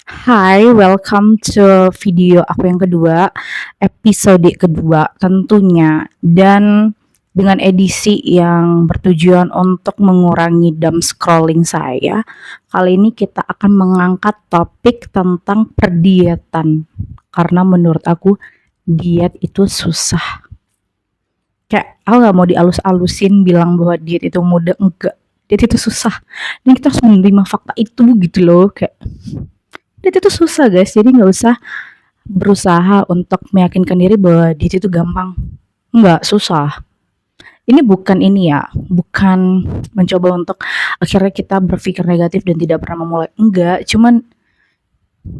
Hai, welcome to video aku yang kedua, episode kedua tentunya, dan dengan edisi yang bertujuan untuk mengurangi scrolling saya. Kali ini kita akan mengangkat topik tentang perdietan, karena menurut aku diet itu susah. Kayak aku gak mau dialus-alusin bilang bahwa diet itu mudah, enggak. Diet itu susah, dan kita harus menerima fakta itu gitu loh. Kayak diet itu susah guys, jadi nggak usah berusaha untuk meyakinkan diri bahwa diet itu gampang. Enggak, susah. Ini bukan ini ya, bukan mencoba untuk akhirnya kita berpikir negatif dan tidak pernah memulai. Enggak, cuman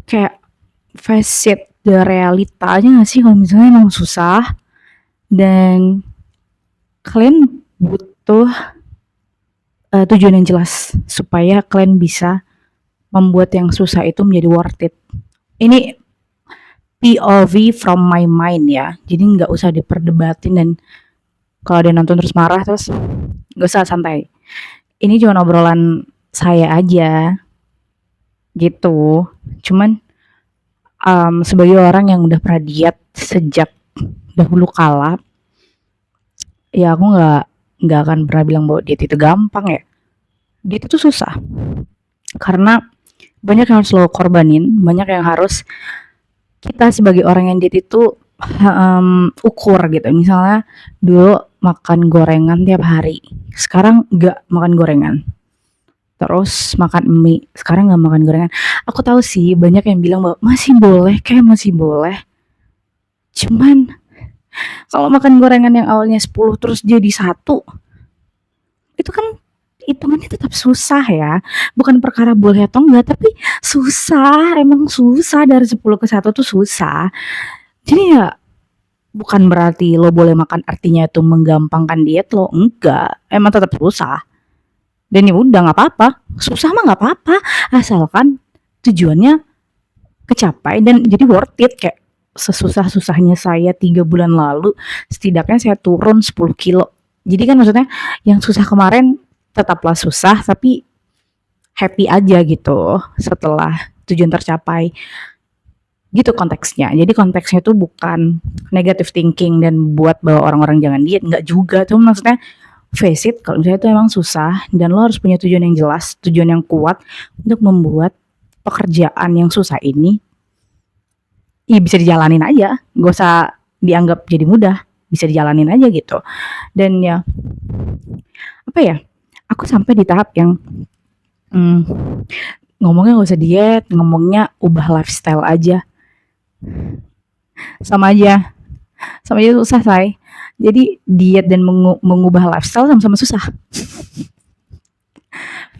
kayak face it the realitanya gak sih kalau misalnya emang susah dan kalian butuh tujuan yang jelas supaya kalian bisa membuat yang susah itu menjadi worth it. Ini POV from my mind ya, jadi nggak usah diperdebatin dan kalau ada nonton terus marah terus nggak usah, santai. Ini cuma obrolan saya aja gitu. Cuman sebagai orang yang udah pernah diet sejak dahulu kala, ya aku nggak akan pernah bilang bahwa diet itu gampang ya. Diet itu susah karena banyak yang harus lo korbanin, banyak yang harus kita sebagai orang yang diet itu ukur gitu. Misalnya dulu makan gorengan tiap hari, sekarang nggak makan gorengan. Terus makan mie, sekarang nggak makan gorengan. Aku tahu sih banyak yang bilang bahwa masih boleh, kayak masih boleh. Cuman kalau makan gorengan yang awalnya 10 terus jadi satu, itu kan hitungannya tetap susah ya. Bukan perkara boleh atau enggak, tapi susah, emang susah dari 10 ke satu tuh susah. Jadi ya bukan berarti lo boleh makan artinya itu menggampangkan diet lo, enggak, emang tetap susah. Dan ya udah nggak apa-apa, susah mah nggak apa-apa, asalkan tujuannya kecapai dan jadi worth it. Kayak sesusah-susahnya saya 3 bulan lalu, setidaknya saya turun 10 kilo. Jadi kan maksudnya yang susah kemarin tetaplah susah, tapi happy aja gitu setelah tujuan tercapai. Gitu konteksnya. Jadi konteksnya tuh bukan negative thinking dan buat bahwa orang-orang jangan diet, enggak juga. Tuh maksudnya face it, kalau misalnya itu emang susah dan lo harus punya tujuan yang jelas, tujuan yang kuat untuk membuat pekerjaan yang susah ini ya bisa dijalanin aja, gak usah dianggap jadi mudah, bisa dijalanin aja gitu. Dan ya apa ya, aku sampai di tahap yang hmm, ngomongnya gak usah diet, ngomongnya ubah lifestyle aja. Sama aja, sama aja susah say. Jadi diet dan mengubah lifestyle sama-sama susah.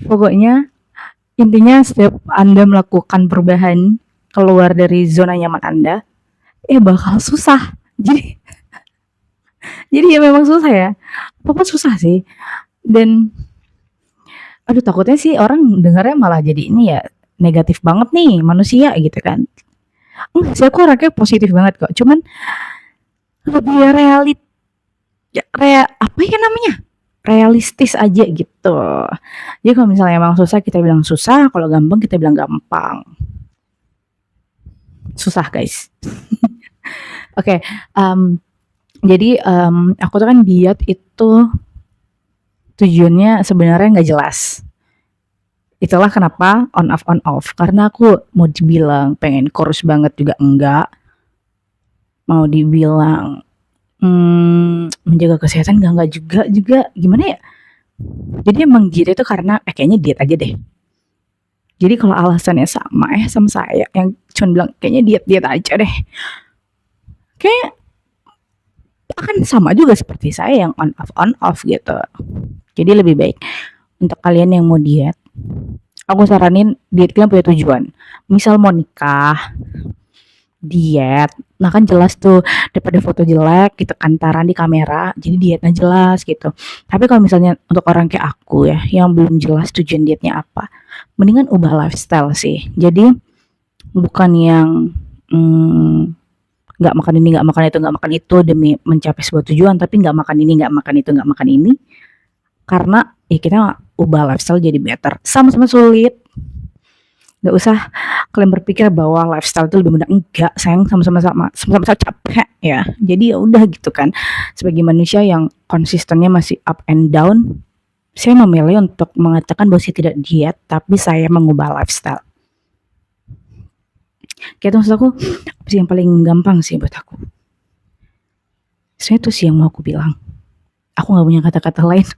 Pokoknya intinya setiap Anda melakukan perubahan keluar dari zona nyaman Anda, bakal susah. Jadi ya memang susah ya. Apa susah sih. Dan aduh, takutnya sih orang dengarnya malah jadi ini ya, negatif banget nih manusia gitu kan. Enggak sih, aku orangnya positif banget kok. Cuman lebih realit ya, apa ya namanya? Realistis aja gitu. Jadi kalau misalnya emang susah kita bilang susah, kalau gampang kita bilang gampang. Susah guys. Oke, jadi aku tuh kan diet itu tujuannya sebenarnya nggak jelas. Itulah kenapa on off, karena aku mau dibilang pengen kurus banget juga enggak, mau dibilang menjaga kesehatan enggak juga gimana ya. Jadi emang diet itu karena kayaknya diet aja deh. Jadi kalau alasannya sama saya yang cuma bilang kayaknya diet aja deh, kayak akan sama juga seperti saya yang on off gitu. Jadi lebih baik untuk kalian yang mau diet, aku saranin diet kalian punya tujuan. Misal mau nikah, diet, nah kan jelas tuh daripada foto jelek gitu kantaran di kamera, jadi dietnya jelas gitu. Tapi kalau misalnya untuk orang kayak aku ya, yang belum jelas tujuan dietnya apa, mendingan ubah lifestyle sih. Jadi bukan yang nggak makan ini, nggak makan itu demi mencapai sebuah tujuan, tapi nggak makan ini, nggak makan itu, nggak makan ini, karena ya kita ubah lifestyle jadi better. Sama-sama sulit, nggak usah kalian berpikir bahwa lifestyle itu lebih mudah, enggak, sayang, sama-sama capek ya. Jadi ya udah gitu kan. Sebagai manusia yang konsistennya masih up and down, saya memilih untuk mengatakan bahwa saya tidak diet, tapi saya mengubah lifestyle. Kayak itu maksud aku, apa sih yang paling gampang sih buat aku? Saya tuh sih yang mau aku bilang. Aku nggak punya kata-kata lain.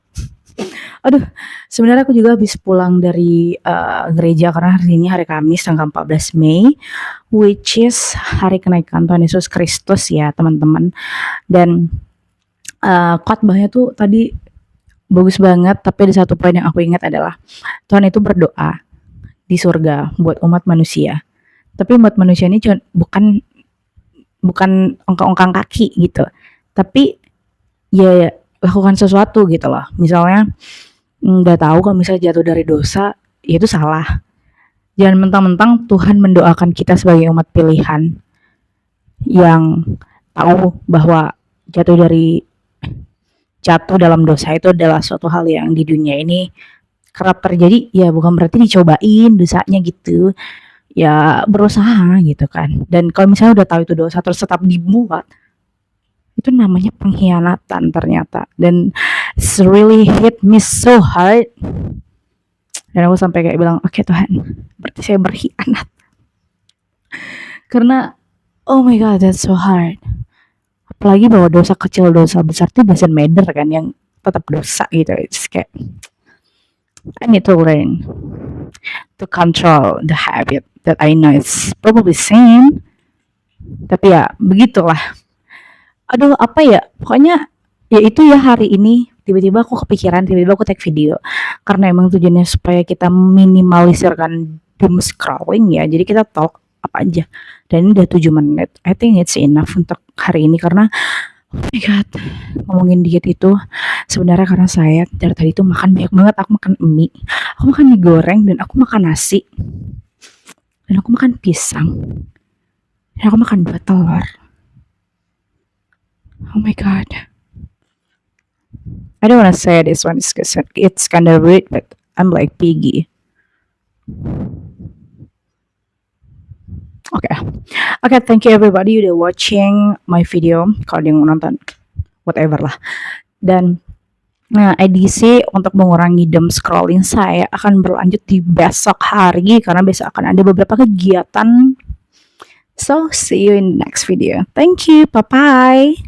Aduh, sebenarnya aku juga habis pulang dari gereja karena hari ini hari Kamis tanggal 14 Mei, which is hari kenaikan Tuhan Yesus Kristus ya teman-teman. Dan khotbahnya tuh tadi bagus banget, tapi ada satu poin yang aku ingat adalah Tuhan itu berdoa di surga buat umat manusia. Tapi umat manusia ini bukan ongkang-ongkang kaki gitu, tapi ya lakukan sesuatu gitu loh. Misalnya nggak tahu kalau misalnya jatuh dari dosa, ya itu salah. Jangan mentang-mentang Tuhan mendoakan kita sebagai umat pilihan yang tahu bahwa jatuh dalam dosa itu adalah suatu hal yang di dunia ini kerap terjadi, ya bukan berarti dicobain dosanya gitu. Ya berusaha gitu kan. Dan kalau misalnya udah tahu itu dosa terus tetap dibuat, itu namanya pengkhianatan ternyata. Dan it's really hit me so hard. Dan aku sampai kayak bilang, oke Tuhan, berarti saya berkhianat. Karena oh my god, that's so hard. Apalagi bahwa dosa kecil, dosa besar itu doesn't matter kan, yang tetap dosa gitu. It's kayak I need to learn to control the habit that I know it's probably sin. Tapi ya begitulah. Aduh apa ya, pokoknya ya itu ya hari ini tiba-tiba aku kepikiran, tiba-tiba aku take video karena emang tujuannya supaya kita minimalisirkan doom scrolling ya. Jadi kita talk apa aja, dan ini udah 7 menit. I think it's enough untuk hari ini karena oh my god, ngomongin diet itu sebenarnya karena saya dari tadi itu makan banyak banget. Aku makan mie, aku makan mie goreng, dan aku makan nasi, dan aku makan pisang, dan aku makan 2 telur. Oh my god, I don't wanna say this one, it's kind of weird, but I'm like piggy. Okay, thank you everybody udah watching my video. Kalau dia nonton, whatever lah. Dan edisi untuk mengurangi doom scrolling saya akan berlanjut di besok hari, karena besok akan ada beberapa kegiatan. So see you in the next video. Thank you, bye bye.